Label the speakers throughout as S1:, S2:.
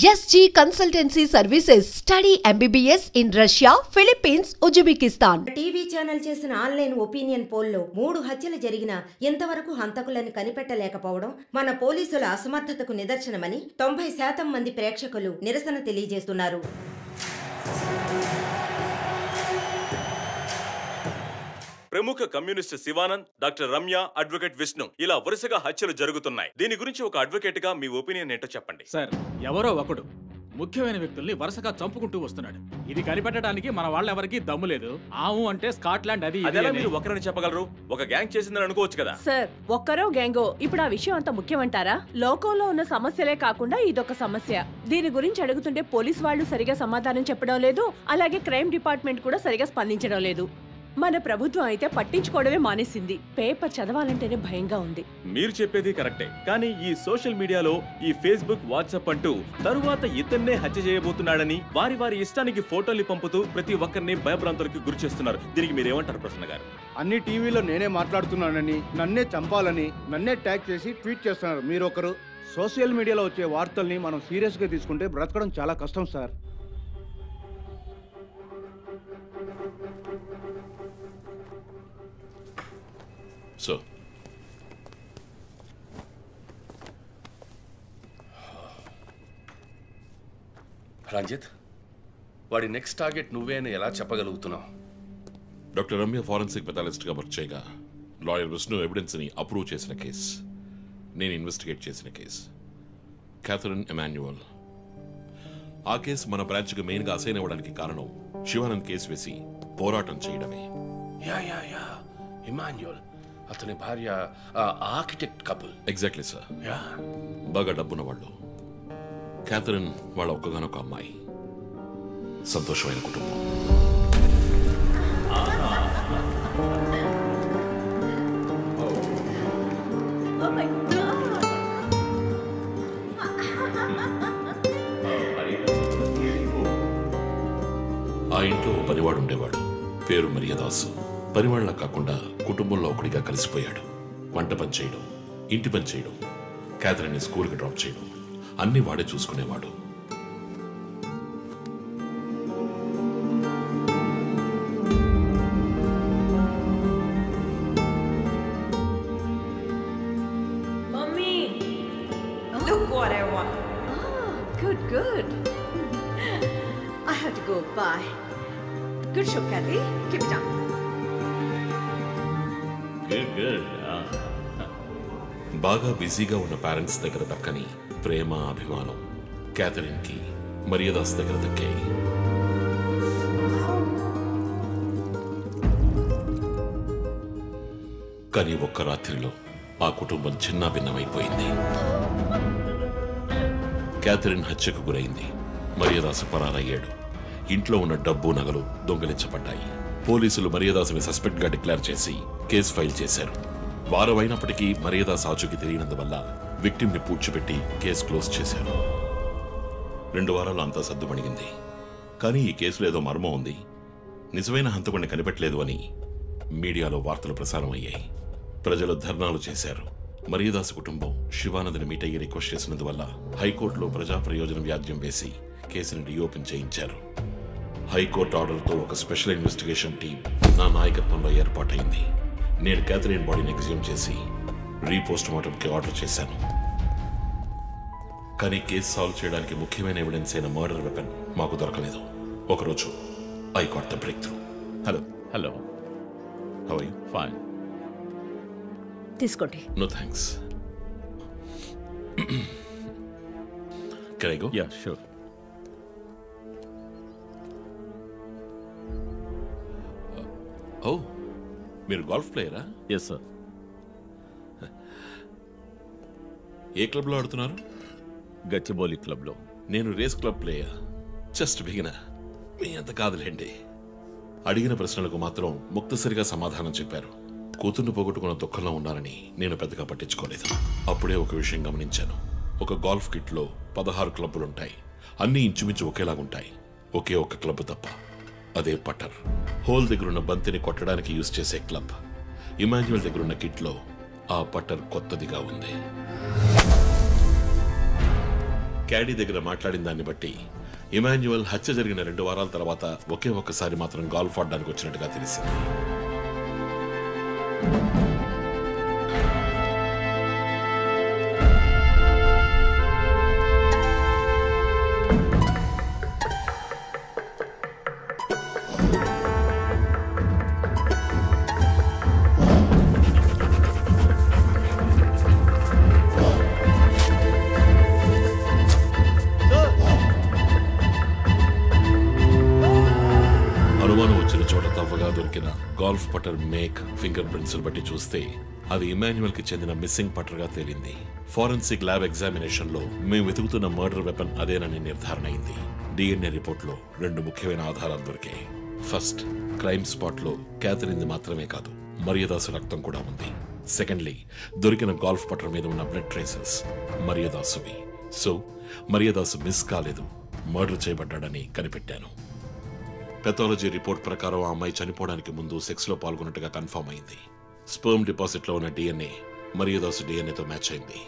S1: SG Consultancy Services. Study MBBS in Russia, Philippines, Uzbekistan.
S2: TV channel చేసిన online opinion పోల్లో 3 హత్యలు జరిగినా ఎంతవరకు హంతకులను కనిపెట్టలేకపోవడం మన పోలీసుల అసమర్థతకు నిదర్శనమని 90% మంది ప్రేక్షకులు నిరసన తెలియజేస్తున్నారు.
S3: ప్రముఖ communist Shivanand, doctor Ramya, advocate Vishnu ఇలా వరుసగా హత్యలు జరుగుతున్నాయి. దీని గురించి ఒక అడ్వకేట్ గా మీ ఒపీనియన్ ఏంటో చెప్పండి.
S4: సార్, ఎవరో ఒకడు ముఖ్యమైన వ్యక్తుల్ని వరుసగా చంపుకుంటూ వస్తున్నాడు. ఇది కనిపెట్టడానికి మన వాళ్ళెవరికి దమ్ము లేదు. ఆవు అంటే స్కాట్లాండ్ అది
S3: అదేలా మీరు ఒకరని చెప్పగలరు? ఒక గ్యాంగ్ చేసిందని అనుకోవచ్చు కదా.
S5: సార్, ఒక్కరో గ్యాంగో ఇప్పుడు ఆ విషయం అంత ముఖ్యమంటారా? లోకంలో ఉన్న సమస్యలే కాకుండా ఇదొక సమస్య. దీని గురించి అడుగుతుంటే పోలీస్ వాళ్ళు సరిగా సమాధానం చెప్పడం లేదు, అలాగే క్రైమ్ డిపార్ట్మెంట్ కూడా సరిగా స్పందించడం లేదు. మన ప్రభుత్వం అయితే పట్టించుకోవడమే మానేసింది. పేపర్ చదవాలంటేనే భయంగా ఉంది.
S3: మీరు చెప్పేది కరెక్టే, కానీ ఈ సోషల్ మీడియాలో ఈ ఫేస్బుక్, వాట్సాప్ అంటూ తరువాత ఇతన్నే హత్య చేయబోతున్నాడని వారి వారి ఇష్టానికి ఫోటోలు పంపుతూ ప్రతి ఒక్కరిని భయభ్రాంతులకు గురి చేస్తున్నారు. దీనికి మీరేమంటారు ప్రసన్న గారు?
S6: అన్ని టీవీలో నేనే మాట్లాడుతున్నానని, నన్నే చంపాలని, నన్నే ట్యాగ్ చేసి ట్వీట్ చేస్తున్నారు మీరొకరు. సోషల్ మీడియాలో వచ్చే వార్తల్ని మనం సీరియస్ గా తీసుకుంటే బ్రతకడం చాలా కష్టం సార్.
S7: సో
S8: రంజిత్, వాడి నెక్స్ట్ టార్గెట్ నువ్వే అని ఎలా చెప్పగలుగుతున్నావు?
S7: డాక్టర్ రమ్య ఫారెన్సిక్ పెథాలజిస్ట్గా వర్క్ చేయగా లాయర్ విష్ణు ఎవిడెన్స్ని అప్రూవ్ చేసిన కేస్, నేను ఇన్వెస్టిగేట్ చేసిన కేస్. Catherine Emmanuel. ఆ కేసు మన బ్రాంచ్కి మెయిన్గా అసైన్ అవ్వడానికి కారణం శివానంద్ కేసు వేసి పోరాటం చేయడమే.
S8: యా యా యా ఇమాన్యుయల్, అతని భార్య architect couple.
S7: Exactly sir.
S8: Yeah,
S7: బాగా డబ్బున్న వాళ్ళు. క్యాథరిన్ వాళ్ళ ఒక్కగానొక అమ్మాయి. సంతోషమైన కుటుంబం. ఆ ఇంట్లో ఓ పనివాడు ఉండేవాడు, పేరు మరియదాసు. పనివాళ్ళ కాకుండా కుటుంబంలో ఒకడిగా కలిసిపోయాడు. వంట పని చేయడం, ఇంటి పని చేయడం, క్యాథరిన్ని స్కూల్కి డ్రాప్ చేయడం అన్నీ వాడే చూసుకునేవాడు.
S5: Mummy, look what I want. Oh, good. I have to go. Bye. Good show, Kathy. Keep it up.
S7: బాగా బిజీగా ఉన్న పేరెంట్స్ దగ్గర దక్కని ప్రేమ, అభిమానం క్యాథరిన్కి మరియదాస్ దగ్గర దక్కాయి. కానీ ఒక్క రాత్రిలో ఆ కుటుంబం చిన్నాభిన్నమైపోయింది. క్యాథరిన్ హత్యకు గురైంది. మరియదాసు పరారయ్యాడు. ఇంట్లో ఉన్న డబ్బు, నగలు దొంగిలించబడ్డాయి. పోలీసులు మరియదాసుని సస్పెక్ట్ గా డిక్లేర్ చేసి కేసు ఫైల్ చేశారు. వారం అయినప్పటికీ మరియదాస్ ఆచూకీ తెలియనందువల్ల విక్టిమ్ ని పూడ్చిపెట్టి కేసు క్లోజ్ చేశారు. 2 వారాలు అంతా సర్దుమణిగింది. కానీ ఈ కేసులో ఏదో మర్మం ఉంది, నిజమైన హంతకుడిని కనిపెట్టలేదు అని మీడియాలో వార్తలు ప్రసారం అయ్యాయి. ప్రజలు ధర్నాలు చేశారు. మరియదాస్ కుటుంబం శివానంద్ని మీట్ అయ్యి రిక్వెస్ట్ చేసినందువల్ల హైకోర్టులో ప్రజా ప్రయోజన వ్యాజ్యం వేసి కేసుని రీఓపెన్ చేయించారు. హైకోర్టు ఆర్డర్తో ఒక స్పెషల్ ఇన్వెస్టిగేషన్ టీం నా నాయకత్వంలో ఏర్పాటైంది. నేను క్యాథరిన్ బాడీని ఎగ్జ్యూమ్ చేసి రీపోస్ట్ మార్టంకి ఆర్డర్ చేశాను. కానీ కేసు సాల్వ్ చేయడానికి ముఖ్యమైన ఎవిడెన్స్ అయిన మర్డర్ వెపన్ మాకు దొరకలేదు. ఒకరోజు I got the breakthrough.
S4: Hello.
S7: How are you?
S4: Fine.
S5: తీసుకోండి.
S7: No thanks. Can I go?
S4: Yeah, sure.
S7: Oh, మీరు గోల్ఫ్ ప్లేయరా?
S4: Yes sir.
S7: ఏ క్లబ్లో ఆడుతున్నారు?
S4: గచ్చిబౌలి క్లబ్లో.
S7: నేను race club player, just beginner. మీ అంత కాదులేండి. అడిగిన ప్రశ్నలకు మాత్రం ముక్తసరిగా సమాధానం చెప్పారు. కూతుర్ని పోగొట్టుకున్న దుఃఖంలో ఉన్నారని నేను పెద్దగా పట్టించుకోలేదు. అప్పుడే ఒక విషయం గమనించాను. ఒక గోల్ఫ్ కిట్లో 16 క్లబ్బులుంటాయి. అన్నీ ఇంచుమించు ఒకేలాగుంటాయి. ఒకే ఒక క్లబ్ తప్ప, అదే పట్టర్. హోల్ దగ్గరున్న బంతిని కొట్టడానికి యూజ్ చేసే క్లబ్. ఇమాన్యుయల్ దగ్గరున్న కిట్లో ఆ పట్టర్ కొత్తదిగా ఉంది. క్యాడీ దగ్గర మాట్లాడిన దాన్ని బట్టి ఇమాన్యువల్ హత్య జరిగిన 2 వారాల తర్వాత ఒకే ఒక్కసారి మాత్రం గాల్ఫ్ ఆడడానికి వచ్చినట్టుగా తెలిసింది. గాల్ఫ్ పటర్ మేక్ ఫింగర్ ప్రింట్స్ బట్టి చూస్తే అది ఇమాన్యువల్ కి చెందిన మిస్సింగ్ పటర్ గా తేలింది. ఫోరెన్సిక్ ల్యాబ్ ఎగ్జామినేషన్ లో మేము వెతుకుతున్న మర్డర్ వెపన్ అదేనని నిర్ధారణ అయింది. డిఎన్ఏ రిపోర్ట్ లో 2 ముఖ్యమైన ఆధారాలు దొరికాయి. ఫస్ట్, క్రైమ్ స్పాట్ లో క్యాథరిన్ మాత్రమే కాదు, మరియదాసు రక్తం కూడా ఉంది. సెకండ్లీ, దొరికిన గాల్ఫ్ పటర్ మీద ఉన్న బ్లడ్ ట్రేసెస్ మరియదాసువి. సో మరియదాసు మిస్ కాలేదు, మర్డర్ చేయబడ్డాడని కనిపెట్టాను. పెథాలజీ రిపోర్ట్ ప్రకారం ఆ అమ్మాయి చనిపోవడానికి ముందు సెక్స్ లో పాల్గొన్నట్టుగా కన్ఫర్మ్ అయింది. స్పర్మ్ డిపాజిట్ లో ఉన్న డిఎన్ఏ మరియదాసు డిఎన్ఏతో మ్యాచ్ అయింది.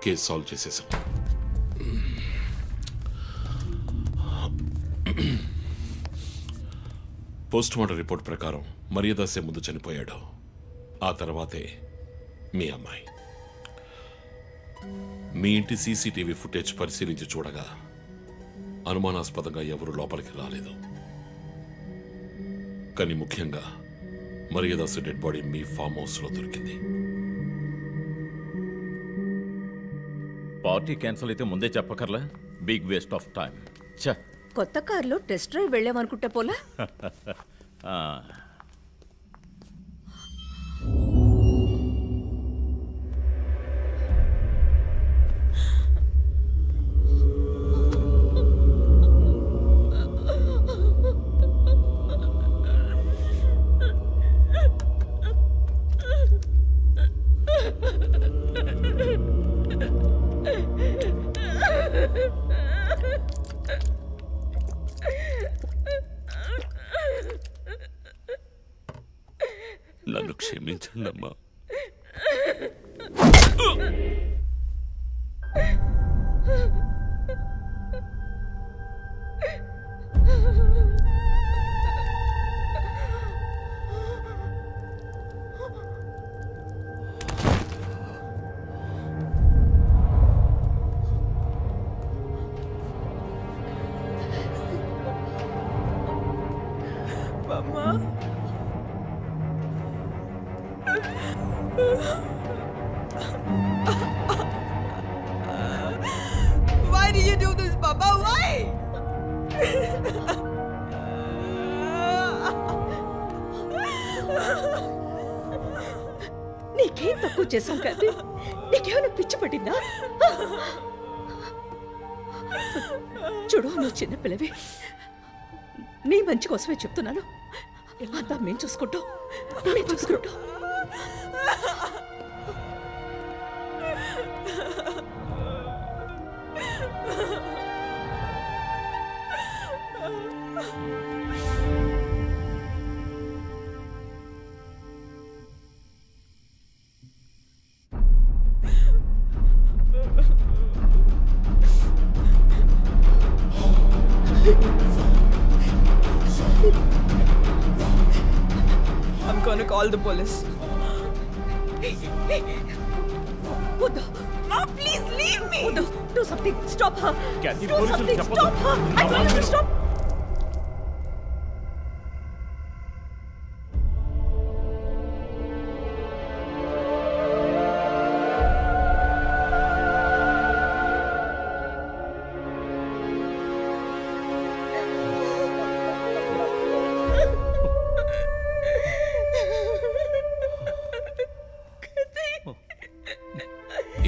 S7: కేసు సాల్వ్ చేసేసాం. పోస్ట్ మార్టం రిపోర్ట్ ప్రకారం మరియదాసే ముందు చనిపోయాడు, ఆ తర్వాతే మీ అమ్మాయి. మీ ఇంటి సీసీటీవీ ఫుటేజ్ పరిశీలించి చూడగా అనుమానాస్పదంగా ఎవరు లోపలికి రాలేదు. కానీ ముఖ్యంగా మరియదాసు డెడ్ బాడీ మీ ఫామ్ హౌస్ లో దొరికింది.
S9: పార్టీ క్యాన్సిల్ అయితే ముందే చెప్పకర్లా, బిగ్ వేస్ట్ ఆఫ్ టైం.
S5: కొత్త కార్లో టెస్ట్ డ్రైవ్ వెళ్ళామనుకుంటే పోలా.
S8: నన్ను క్షమించండమ్మా.
S10: Why did you do this, Papa? Why?
S5: నీకేం తక్కువ చేశాం కదా? నీకేమైనా పిచ్చి పట్టిందా? చూడు, నువ్వు చిన్న పిల్లవి, నీ మంచి కోసమే చెప్తున్నాను. అంతా మేము చూసుకుంటాం.
S10: I'm gonna call the police.
S5: What the?
S10: Mom, please leave me.
S5: What the? Do something. Stop her.
S9: Kathy,
S5: Do something. Stop her. I told you to stop.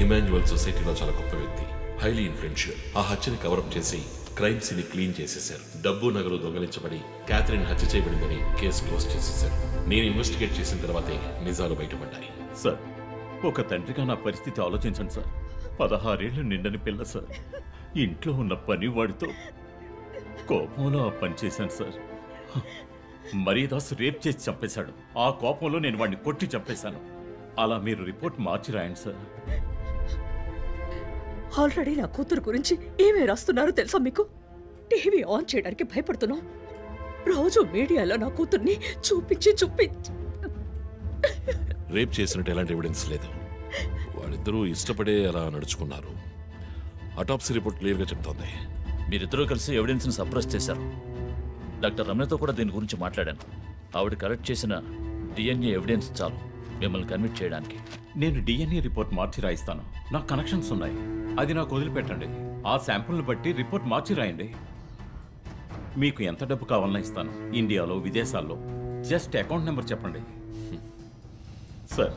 S7: Emmanuel సొసైటీలో చాలా గొప్ప వ్యక్తి, హైలీ ఇన్ఫ్లుయెన్షియల్. ఆ హత్యని కవరప్ చేసి crime scene clean చేసేశారు. డబ్బు నగలు దొంగలించబడి Catherine హత్య చేయబడిందని కేసు క్లోజ్ చేసేశారు. నేను ఇన్వెస్టిగేట్ చేసిన తర్వాతే నిజాలు బయటపడ్డాయి.
S9: సార్, ఒక తండ్రిగా నా పరిస్థితి ఆలోచించండి సార్. 16 ఏళ్ళు నిండని పిల్ల సార్. ఇంట్లో ఉన్న పని వాడితో కోపంలో ఆ పని చేశాను సార్. మరియదాసు రేప్ చేసి చంపేశాడు. ఆ కోపంలో నేను వాడిని కొట్టి చంపేశాను. అలా మీరు రిపోర్ట్ మార్చి రాయండి సార్.
S11: ఆల్రెడీ నా కూతురు గురించి ఏమేం రాస్తున్నారో తెలుసా మీకు? టీవీ ఆన్ చేయడానికి భయపడుతున్నాం. రోజు మీడియాలో నా కూతుర్ని చూపించి
S7: రేప్ చేసినట్టు ఎలాంటి ఎవిడెన్స్ లేదు. వాళ్ళిద్దరూ ఇష్టపడే అలా నడుచుకున్నారు. అటాప్సీ రిపోర్ట్ క్లియర్గా చెప్తోంది.
S12: మీరిద్దరూ కలిసి ఎవిడెన్స్ని సప్రెస్ చేశారు. డాక్టర్ రమ్యతో కూడా దీని గురించి మాట్లాడాను. ఆవిడ కలెక్ట్ చేసిన డిఎన్ఏ ఎవిడెన్స్ చాలు మిమ్మల్ని కన్విట్ చేయడానికి.
S9: నేను డిఎన్ఏ రిపోర్ట్ మార్చి రాయిస్తాను. నాకు కనెక్షన్స్ ఉన్నాయి. అది నాకు వదిలిపెట్టండి. ఆ శాంపుల్ని బట్టి రిపోర్ట్ మార్చి రాయండి. మీకు ఎంత డబ్బు కావాలన్నా ఇస్తాను. ఇండియాలో, విదేశాల్లో. జస్ట్ అకౌంట్ నెంబర్ చెప్పండి. సార్,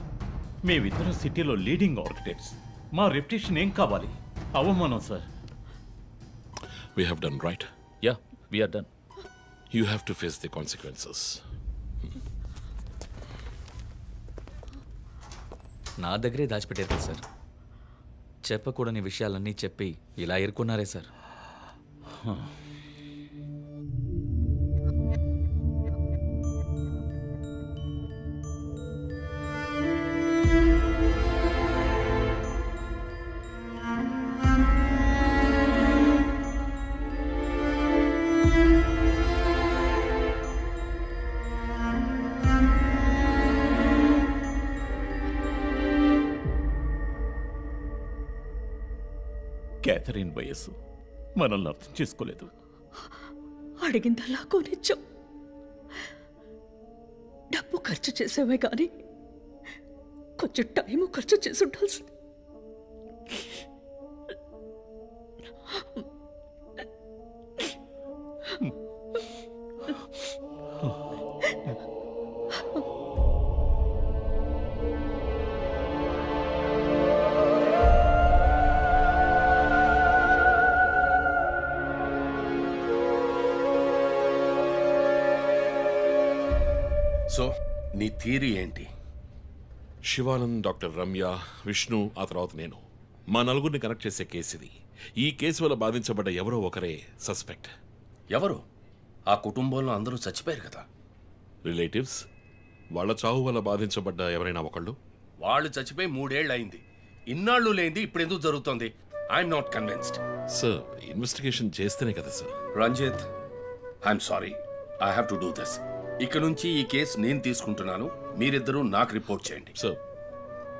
S9: మేమిద్దరం సిటీలో లీడింగ్ ఆర్కిటెక్ట్స్. మా రెప్యుటేషన్ ఏం కావాలి? అవమానం sir.
S7: We have done right.
S12: Yeah, we are done.
S7: You have to face the consequences.
S13: నా దగ్గరే దాచిపెట్టారు కదా సార్. చెప్పకూడని విషయాలన్నీ చెప్పి ఇలా ఇరుక్కున్నారే సార్.
S9: క్యాథరిన్ వయస్సు మనల్ని అర్థం చేసుకోలేదు.
S11: అడిగిందల్లా కొనిచ్చాం. డబ్బు ఖర్చు చేసామే కానీ కొంచెం టైము ఖర్చు చేసి ఉండాల్సింది.
S8: సో నీ థియరీ ఏంటి?
S7: శివానంద్, డాక్టర్ రమ్య, విష్ణు, ఆ తర్వాత నేను, మా నలుగురిని కనెక్ట్ చేసే కేసు ఇది. ఈ కేసు వల్ల బాధించబడ్డ ఎవరో ఒకరే సస్పెక్ట్.
S8: ఎవరు? ఆ కుటుంబంలో అందరూ చచ్చిపోయారు కదా.
S7: రిలేటివ్స్. వాళ్ళ చావు వల్ల బాధించబడ్డ ఎవరైనా ఒకళ్ళు.
S8: వాళ్ళు చచ్చిపోయి 3 ఏళ్ళు అయింది. ఇన్నాళ్ళు లేనిది ఇప్పుడు ఎందుకు జరుగుతోంది? I'm not convinced.
S7: Sir, investigation చేస్తేనే కదా sir.
S8: Ranjith, I'm sorry, I have to do this. ఇక నుంచి ఈ కేసు నేను తీసుకుంటున్నాను. మీరిద్దరూ నాకు రిపోర్ట్ చేయండి.
S7: Sir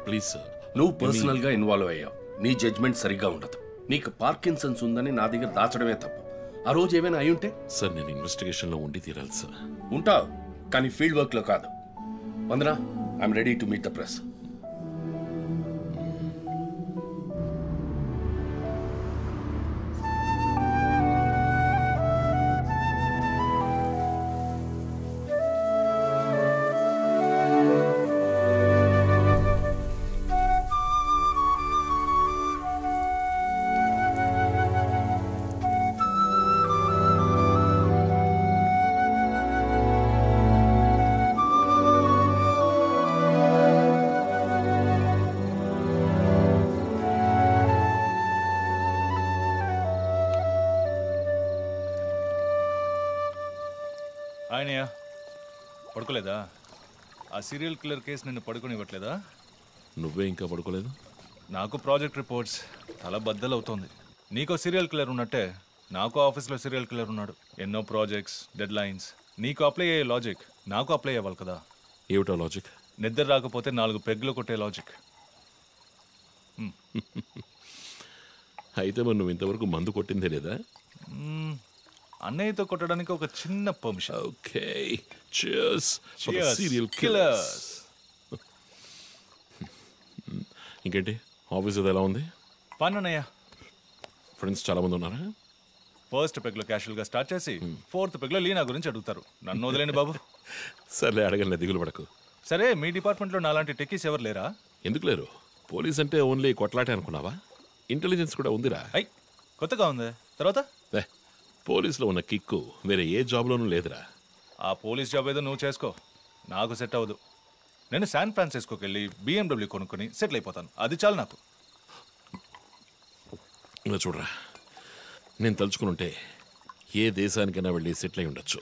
S7: please sir.
S8: నువ్వు పర్సనల్ గా ఇన్వాల్వ్ అయ్యావు. నీ జడ్జ్మెంట్ సరిగ్గా ఉండదు. నీకు పార్కిన్సన్స్ ఉందని నా దగ్గర దాచడమే తప్పు. ఆ రోజు ఏమైనా అయి ఉంటే?
S7: సార్, నేను ఇన్వెస్టిగేషన్ లో ఉండి తీరాలి సార్.
S8: ఉంటావు, కానీ ఫీల్డ్ వర్క్ లో కాదు. Vandana, I'm ready to meet the press.
S14: ఆయనయ్య, పడుకోలేదా? ఆ సీరియల్ కిల్లర్ కేసు నిన్ను పడుకోనివ్వట్లేదా?
S7: నువ్వే ఇంకా పడుకోలేదు?
S14: నాకు ప్రాజెక్ట్ రిపోర్ట్స్ తల బద్దలవుతోంది. నీకో సీరియల్ కిల్లర్ ఉన్నట్టే నాకు ఆఫీస్లో సీరియల్ కిల్లర్ ఉన్నాడు. ఎన్నో ప్రాజెక్ట్స్, డెడ్ లైన్స్. నీకు అప్లై అయ్యే లాజిక్ నాకు అప్లై అవ్వాలి కదా.
S7: ఏమిటో లాజిక్?
S14: నిద్ర రాకపోతే 4 పెగ్గులు కొట్టే లాజిక్.
S7: అయితే మరి నువ్వు ఇంతవరకు మందు కొట్టిందే లేదా?
S14: అన్నయ్యతో కొట్టడానికి ఒక చిన్న permission.
S7: Okay, cheers for the serial killers. ఇంకేంటి, ఆఫీస్ ఎలా ఉంది?
S14: ఫన్ అన్నయ్య.
S7: ఫ్రెండ్స్ చాలా మంది ఉన్నారా?
S14: ఫస్ట్ పెగ్లో క్యాషువల్గా స్టార్ట్ చేసి 4th పెగ్లో లీనా గురించి అడుగుతారు. నన్ను వదిలేండి బాబు.
S7: సర్లే, అడగలే, దిగులు పడకు.
S14: సరే, మీ డిపార్ట్మెంట్లో నాలాంటి టెక్కీస్ ఎవరు లేరా?
S7: ఎందుకు లేరు? పోలీస్ అంటే ఓన్లీ కొట్లాటే అనుకున్నావా? ఇంటెలిజెన్స్ కూడా ఉందిరా.
S14: అయ్, కొత్తగా ఉంది. తర్వాత
S7: పోలీసులో ఉన్న కిక్కు వేరే ఏ జాబ్లోనూ లేదురా.
S14: ఆ పోలీస్ జాబ్ ఏదో నువ్వు చేసుకో, నాకు సెట్ అవ్వదు. నేను శాన్ ఫ్రాన్సిస్కోకి వెళ్ళి BMW కొనుక్కొని సెటిల్ అయిపోతాను. అది చాలు నాకు.
S7: ఇలా చూడరా, నేను తలుచుకుని ఉంటే ఏ దేశానికైనా వెళ్ళి సెటిల్ అయి ఉండొచ్చు.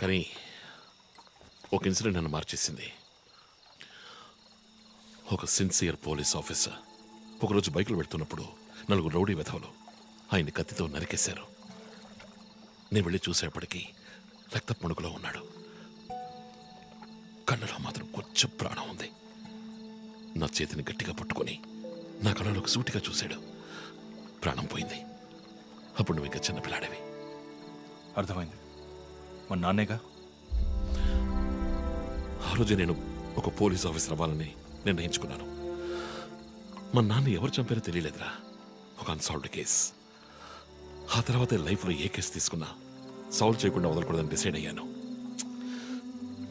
S7: కానీ ఒక ఇన్సిడెంట్ నన్ను మార్చేసింది. ఒక సిన్సియర్ పోలీస్ ఆఫీసర్ ఒకరోజు బైకులు పెడుతున్నప్పుడు నలుగురు రౌడీ వెధవలు ఆయన్ని కత్తితో నరికేశారు. నేను వెళ్ళి చూసేపటికి రక్త మణుకులో ఉన్నాడు. కళ్ళలో మాత్రం కొంచెం ప్రాణం ఉంది. నా చేతిని గట్టిగా పట్టుకొని నా కళ్ళలోకి సూటిగా చూశాడు. ప్రాణం పోయింది. అప్పుడు నువ్వు ఇంకా చిన్నపిల్లాడేవి.
S14: అర్థమైంది. మా నాన్నేగా.
S7: ఆ రోజే నేను ఒక పోలీస్ ఆఫీసర్ అవ్వాలని నిర్ణయించుకున్నాను. మా నాన్న ఎవరు చంపారో తెలియలేదురా. ఒక అన్సాల్వ్డ్ కేస్. ఆ తర్వాత లైఫ్లో ఏ కేసు తీసుకున్నా సాల్వ్ చేయకుండా వదలకూడదని డిసైడ్ అయ్యాను.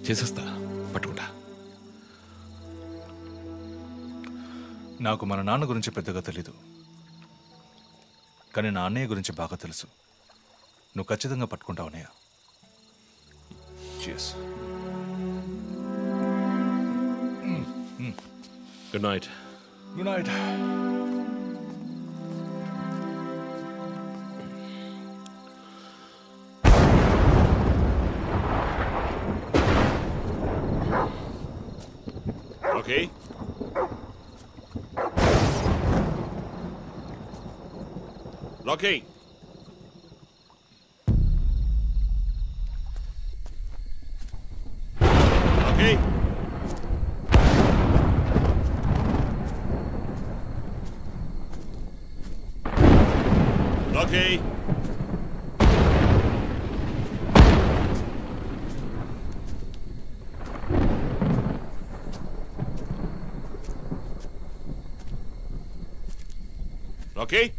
S7: చేసేస్తా, పట్టుకుంటా.
S14: నాకు మన నాన్న గురించి పెద్దగా తెలీదు, కానీ నా అన్నయ్య గురించి బాగా తెలుసు. నువ్వు ఖచ్చితంగా పట్టుకుంటావు అన్నయ్య. Cheers.
S7: Good night.
S14: Good night.
S7: Okay. Locking. Okay. Okay. Okay.